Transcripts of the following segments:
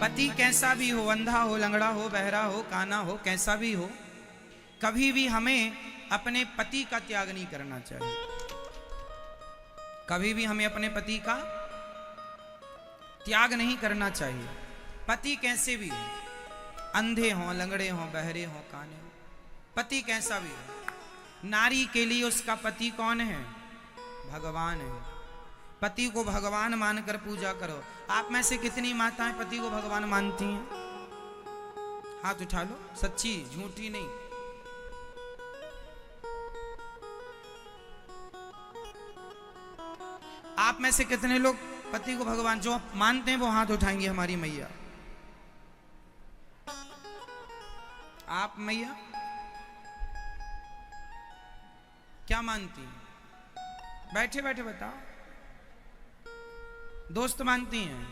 पति कैसा भी हो, अंधा हो, लंगड़ा हो, बहरा हो, काना हो, कैसा भी हो, कभी भी हमें अपने पति का त्याग नहीं करना चाहिए। कभी भी हमें अपने पति का त्याग नहीं करना चाहिए। पति कैसे भी हो, अंधे हो, लंगड़े हो, बहरे हो, काने हो, पति कैसा भी हो, नारी के लिए उसका पति कौन है? भगवान है। पति को भगवान मानकर पूजा करो। आप में से कितनी माताएं पति को भगवान मानती हैं? हाथ उठा लो, सच्ची झूठी नहीं। आप में से कितने लोग पति को भगवान जो मानते हैं वो हाथ उठाएंगे? हमारी मैया, आप मैया क्या मानती हैं? बैठे बैठे बताओ। दोस्त मानती हैं?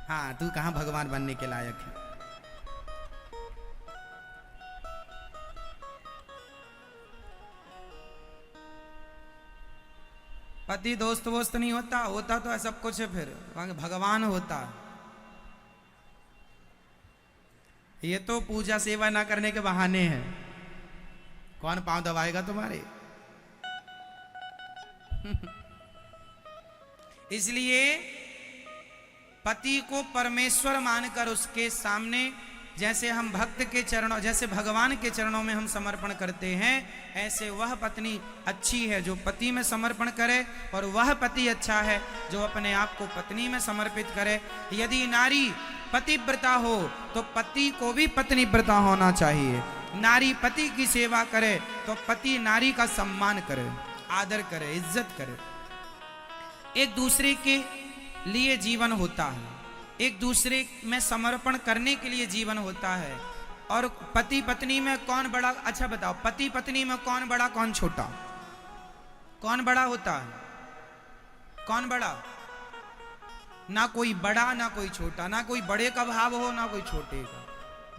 हाँ, तू कहां भगवान बनने के लायक है। पति दोस्त वोस्त नहीं होता, होता तो सब कुछ है, फिर भगवान होता। ये तो पूजा सेवा ना करने के बहाने हैं। कौन पांव दबाएगा तुम्हारे? इसलिए पति को परमेश्वर मानकर उसके सामने जैसे हम भक्त के चरणों, जैसे भगवान के चरणों में हम समर्पण करते हैं, ऐसे वह पत्नी अच्छी है जो पति में समर्पण करे, और वह पति अच्छा है जो अपने आप को पत्नी में समर्पित करे। यदि नारी पतिव्रता हो तो पति को भी पत्नीव्रता होना चाहिए। नारी पति की सेवा करे तो पति नारी का सम्मान करे, आदर करे, इज्जत करे। एक दूसरे के लिए जीवन होता है, एक दूसरे में समर्पण करने के लिए जीवन होता है। और पति पत्नी में कौन बड़ा? अच्छा बताओ, पति पत्नी में कौन बड़ा कौन छोटा? कौन बड़ा होता है? कौन बड़ा? ना कोई बड़ा ना कोई छोटा, ना कोई बड़े का भाव हो ना कोई छोटे का,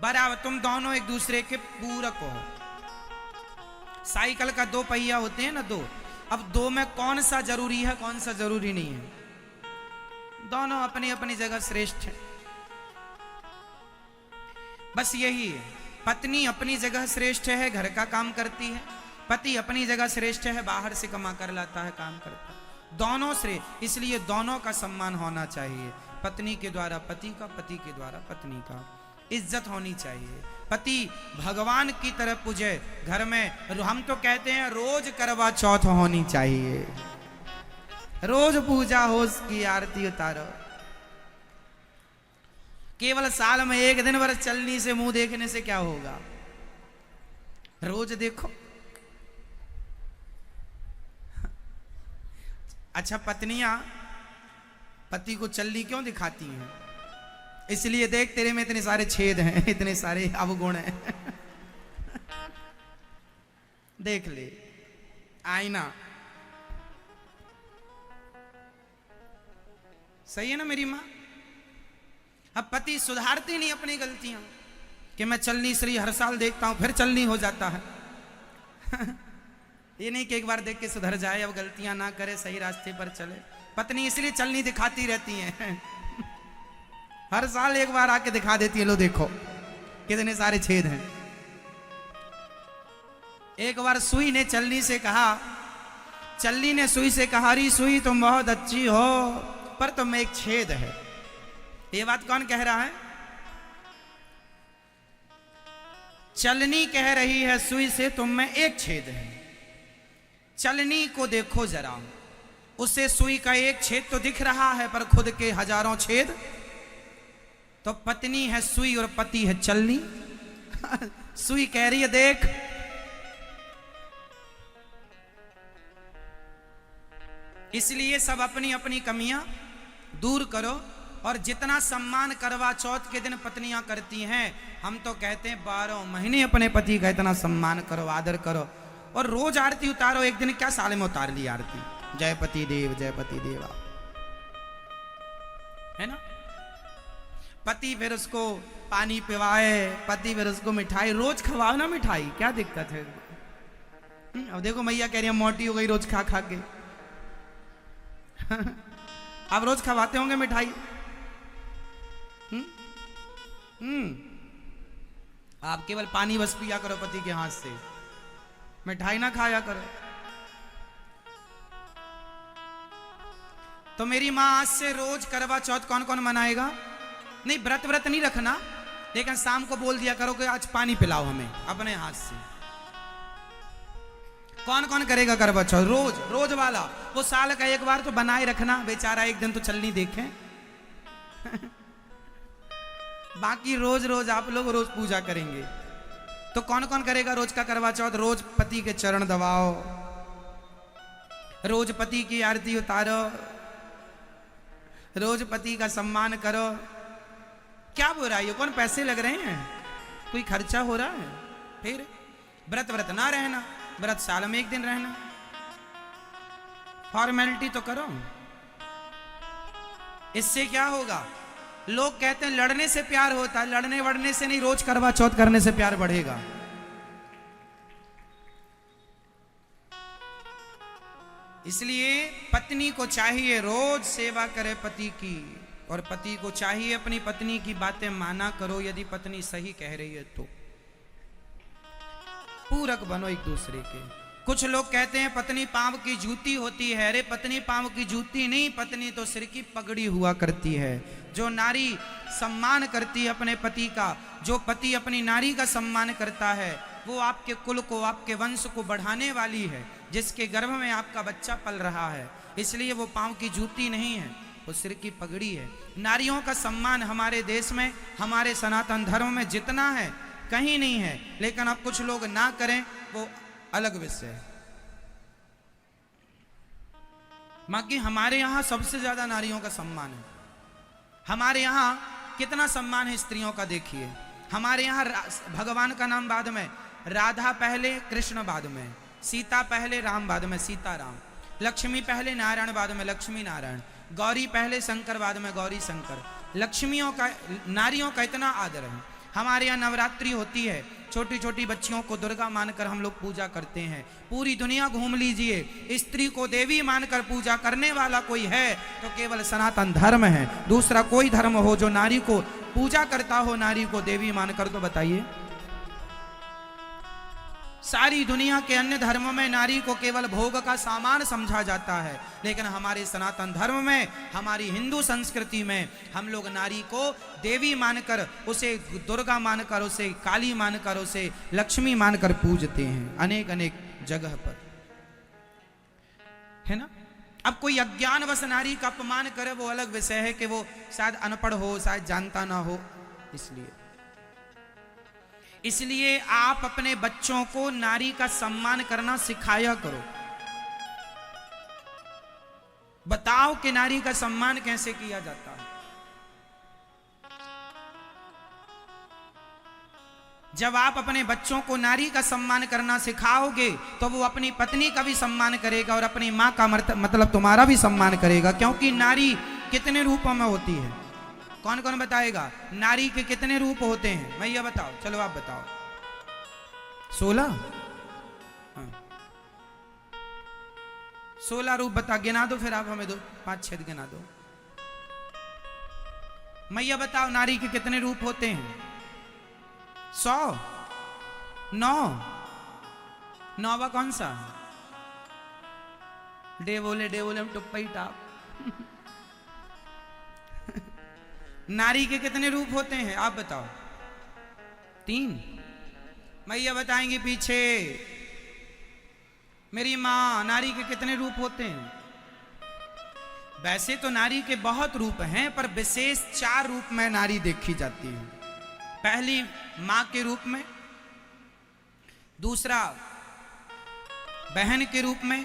बराबर तुम दोनों एक दूसरे के पूरक हो। साइकिल का दो पहिया होते हैं ना, दो। अब दो में कौन सा जरूरी है, कौन सा जरूरी नहीं है? दोनों अपनी अपनी जगह श्रेष्ठ है। बस यही है। पत्नी अपनी जगह श्रेष्ठ है, घर का काम करती है। पति अपनी जगह श्रेष्ठ है, बाहर से कमा कर लाता है, काम करता है। दोनों श्रेष्ठ, इसलिए दोनों का सम्मान होना चाहिए। पत्नी के द्वारा पति का, पति के द्वारा पत्नी का इज्जत होनी चाहिए। पति भगवान की तरह पूजे। घर में हम तो कहते हैं रोज करवा चौथ होनी चाहिए, रोज पूजा हो, उसकी आरती उतारो। केवल साल में एक दिन भर चलनी से मुंह देखने से क्या होगा? रोज देखो। अच्छा, पत्नियां पति को चलनी क्यों दिखाती हैं? इसलिए देख, तेरे में इतने सारे छेद हैं, इतने सारे अवगुण हैं। देख ले आईना। सही है ना मेरी मां? अब पति सुधारते नहीं अपनी गलतियां कि मैं चलनी श्री हर साल देखता हूं फिर चलनी हो जाता है। ये नहीं कि एक बार देख के सुधर जाए, अब गलतियां ना करे, सही रास्ते पर चले। पत्नी इसलिए चलनी दिखाती रहती है। हर साल एक बार आके दिखा देती है, लो देखो कितने सारे छेद हैं। एक बार सुई ने चलनी से कहा, चलनी ने सुई से कहा, अरे सुई तुम बहुत अच्छी हो पर तुम में एक छेद है। ये बात कौन कह रहा है? चलनी कह रही है सुई से, तुम में एक छेद है। चलनी को देखो जरा, उसे सुई का एक छेद तो दिख रहा है पर खुद के हजारों छेद। तो पत्नी है सुई और पति है चलनी। सुई कह रही है देख, इसलिए सब अपनी अपनी कमियां दूर करो। और जितना सम्मान करवा चौथ के दिन पत्नियां करती हैं, हम तो कहते हैं 12 महीने अपने पति का इतना सम्मान करो, आदर करो। और रोज आरती उतारो। एक दिन क्या साल में उतार ली आरती, जय पति देव, जय पति देवा, है ना? पति फिर उसको पानी पिवाए, पति फिर उसको मिठाई रोज खवाओ ना, मिठाई क्या दिक्कत है? अब देखो मैया कह रही है मोटी हो गई रोज खा खा के। आप रोज खवाते होंगे मिठाई? आप केवल पानी बस पिया करो पति के हाथ से, मिठाई ना खाया करो। तो मेरी मां आज से रोज करवा चौथ कौन कौन मनाएगा? नहीं, व्रत नहीं रखना, लेकिन शाम को बोल दिया करो कि आज पानी पिलाओ हमें अपने हाथ से। कौन कौन करेगा करवा चौथ? रोज वाला। वो साल का एक बार तो बनाए रखना, बेचारा एक दिन तो चलनी देखे। बाकी रोज आप लोग रोज पूजा करेंगे। तो कौन कौन करेगा रोज का करवा चौथ? रोज पति के चरण दबाओ, रोज पति की आरती उतारो, रोज पति का सम्मान करो। क्या बुराई है? कौन पैसे लग रहे हैं? कोई खर्चा हो रहा है? फिर व्रत ना रहना, व्रत साल में एक दिन रहना, फॉर्मेलिटी तो करो। इससे क्या होगा? लोग कहते हैं लड़ने से प्यार होता है, लड़ने वड़ने से नहीं, रोज करवा चौथ करने से प्यार बढ़ेगा। इसलिए पत्नी को चाहिए रोज सेवा करे पति की, और पति को चाहिए अपनी पत्नी की बातें माना करो। यदि पत्नी सही कह रही है तो पूरक बनो एक दूसरे के। कुछ लोग कहते हैं पत्नी पांव की जूती होती है। अरे पत्नी पांव की जूती नहीं, पत्नी तो सिर की पगड़ी हुआ करती है। जो नारी सम्मान करती है अपने पति का, जो पति अपनी नारी का सम्मान करता है, वो आपके कुल को, आपके वंश को बढ़ाने वाली है, जिसके गर्भ में आपका बच्चा पल रहा है। इसलिए वो पांव की जूती नहीं है, वो सिर की पगड़ी है। नारियों का सम्मान हमारे देश में, हमारे सनातन धर्म में जितना है कहीं नहीं है। लेकिन अब कुछ लोग ना करें, वो अलग विषय है। बाकी हमारे यहां सबसे ज्यादा नारियों का सम्मान है। हमारे यहां कितना सम्मान है स्त्रियों का, देखिए। हमारे यहां भगवान का नाम बाद में, राधा पहले, कृष्ण बाद में, सीता पहले, राम बाद में, सीता राम, लक्ष्मी पहले, नारायण बाद में, लक्ष्मी नारायण, गौरी पहले, शंकर बाद में, गौरी शंकर। लक्ष्मियों का, नारियों का इतना आदर है। हमारे यहाँ नवरात्रि होती है, छोटी छोटी बच्चियों को दुर्गा मानकर हम लोग पूजा करते हैं। पूरी दुनिया घूम लीजिए, स्त्री को देवी मानकर पूजा करने वाला कोई है तो केवल सनातन धर्म है। दूसरा कोई धर्म हो जो नारी को पूजा करता हो, नारी को देवी मानकर, तो बताइए। सारी दुनिया के अन्य धर्मों में नारी को केवल भोग का सामान समझा जाता है, लेकिन हमारे सनातन धर्म में, हमारी हिंदू संस्कृति में हम लोग नारी को देवी मानकर, उसे दुर्गा मानकर, उसे काली मानकर, उसे लक्ष्मी मानकर पूजते हैं अनेक अनेक जगह पर, है ना। अब कोई अज्ञानवश नारी का अपमान करे वो अलग विषय है कि वो शायद अनपढ़ हो, शायद जानता ना हो। इसलिए आप अपने बच्चों को नारी का सम्मान करना सिखाया करो। बताओ कि नारी का सम्मान कैसे किया जाता है। जब आप अपने बच्चों को नारी का सम्मान करना सिखाओगे तो वो अपनी पत्नी का भी सम्मान करेगा और अपनी मां का मतलब तुम्हारा भी सम्मान करेगा। क्योंकि नारी कितने रूपों में होती है? कौन कौन बताएगा नारी के कितने रूप होते हैं? मैं ये बताओ, चलो आप बताओ। 16? 16 रूप बता, गिना दो फिर आप हमें, 2 5 6 गिना दो। मैं ये बताओ नारी के कितने रूप होते हैं? 100? 9? 9वां कौन सा? डे बोले हम टुप्पा ही टाप। नारी के कितने रूप होते हैं आप बताओ? 3? मैया बताएंगी पीछे। मेरी मां, नारी के कितने रूप होते हैं? वैसे तो नारी के बहुत रूप हैं, पर विशेष 4 रूप में नारी देखी जाती है। पहली मां के रूप में, दूसरा बहन के रूप में,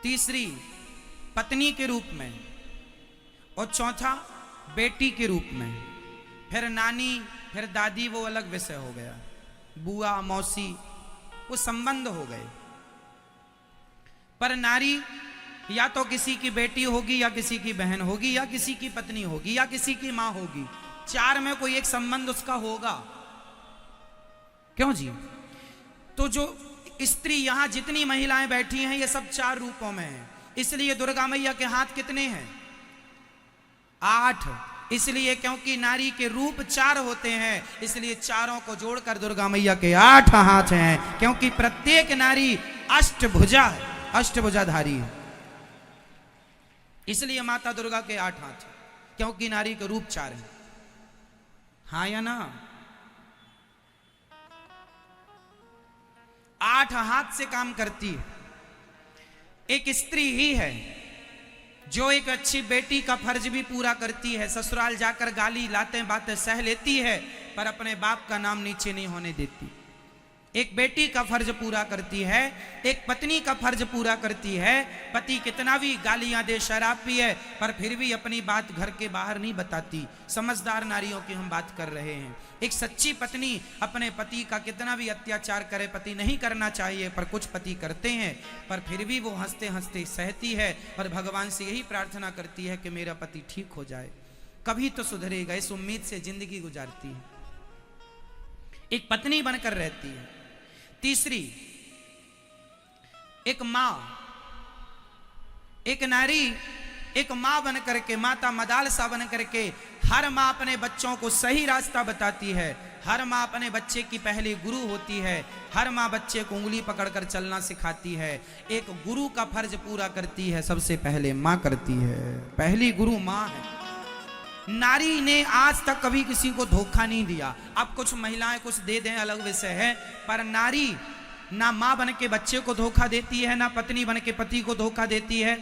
तीसरी पत्नी के रूप में, और चौथा बेटी के रूप में। फिर नानी, फिर दादी, वो अलग विषय हो गया। बुआ, मौसी, वो संबंध हो गए। पर नारी या तो किसी की बेटी होगी, या किसी की बहन होगी, या किसी की पत्नी होगी, या किसी की मां होगी। 4 में कोई एक संबंध उसका होगा। क्यों जी? तो जो स्त्री, यहां जितनी महिलाएं बैठी हैं, ये सब 4 रूपों में हैं। इसलिए दुर्गा मैया के हाथ कितने हैं? 8। इसलिए क्योंकि नारी के रूप 4 होते हैं, इसलिए चारों को जोड़कर दुर्गा मैया के 8 हाथ हैं, क्योंकि प्रत्येक नारी अष्टभुजा है, अष्टभुजाधारी है। इसलिए माता दुर्गा के 8 हाथ हैं, क्योंकि नारी के रूप 4 है। हाँ या ना? 8 हाथ से काम करती है। एक स्त्री ही है जो एक अच्छी बेटी का फर्ज भी पूरा करती है। ससुराल जाकर गाली लातें बातें सह लेती है, पर अपने बाप का नाम नीचे नहीं होने देती। एक बेटी का फर्ज पूरा करती है, एक पत्नी का फर्ज पूरा करती है। पति कितना भी गालियां दे, शराब पिए, पर फिर भी अपनी बात घर के बाहर नहीं बताती। समझदार नारियों की हम बात कर रहे हैं। एक सच्ची पत्नी अपने पति का कितना भी अत्याचार करे, पति नहीं करना चाहिए पर कुछ पति करते हैं, पर फिर भी वो हंसते हंसते सहती है और भगवान से यही प्रार्थना करती है कि मेरा पति ठीक हो जाए, कभी तो सुधरेगा, इस उम्मीद से जिंदगी गुजारती है। एक पत्नी बनकर रहती है। तीसरी, एक मां, एक नारी एक मां बन करके, माता मदालसा बन करके हर मां अपने बच्चों को सही रास्ता बताती है। हर मां अपने बच्चे की पहली गुरु होती है। हर मां बच्चे को उंगली पकड़कर चलना सिखाती है। एक गुरु का फर्ज पूरा करती है, सबसे पहले मां करती है। पहली गुरु मां है। नारी ने आज तक कभी किसी को धोखा नहीं दिया। अब कुछ महिलाएं कुछ दे दें अलग विषय है, पर नारी ना मां बन के बच्चे को धोखा देती है, ना पत्नी बन के पति को धोखा देती है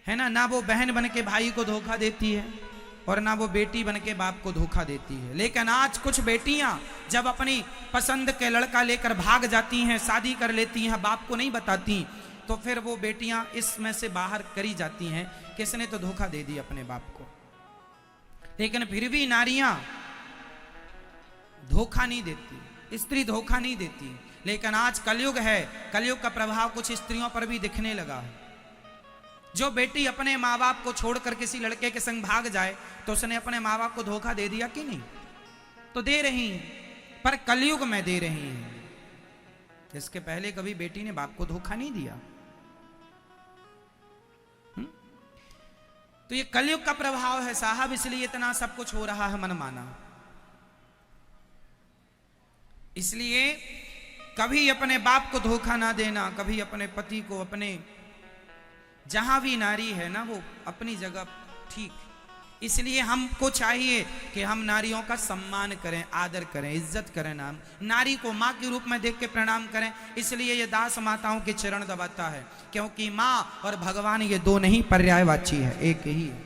ना, ना वो बहन बन के भाई को धोखा देती है, और ना वो बेटी बन के बाप को धोखा देती है। लेकिन आज कुछ बेटियां जब अपनी पसंद के लड़का लेकर भाग जाती हैं, शादी कर लेती हैं, बाप को नहीं बताती, तो फिर वो बेटियां इसमें से बाहर करी जाती हैं, किसने तो धोखा दे दी अपने बाप को। लेकिन फिर भी नारियां धोखा नहीं देती, स्त्री धोखा नहीं देती। लेकिन आज कलयुग है, कलयुग का प्रभाव कुछ स्त्रियों पर भी दिखने लगा है। जो बेटी अपने माँ बाप को छोड़कर किसी लड़के के संग भाग जाए तो उसने अपने माँ बाप को धोखा दे दिया कि नहीं? तो दे रही हैं, पर कलयुग में दे रही हैं। इसके पहले कभी बेटी ने बाप को धोखा नहीं दिया। तो ये कलयुग का प्रभाव है साहब, इसलिए इतना सब कुछ हो रहा है मनमाना। इसलिए कभी अपने बाप को धोखा ना देना, कभी अपने पति को, अपने जहां भी नारी है ना वो अपनी जगह ठीक। इसलिए हमको चाहिए कि हम नारियों का सम्मान करें, आदर करें, इज्जत करें, नाम नारी को माँ के रूप में देख के प्रणाम करें। इसलिए ये दास माताओं के चरण दबाता है, क्योंकि माँ और भगवान ये दो नहीं पर्यायवाची है, एक ही है।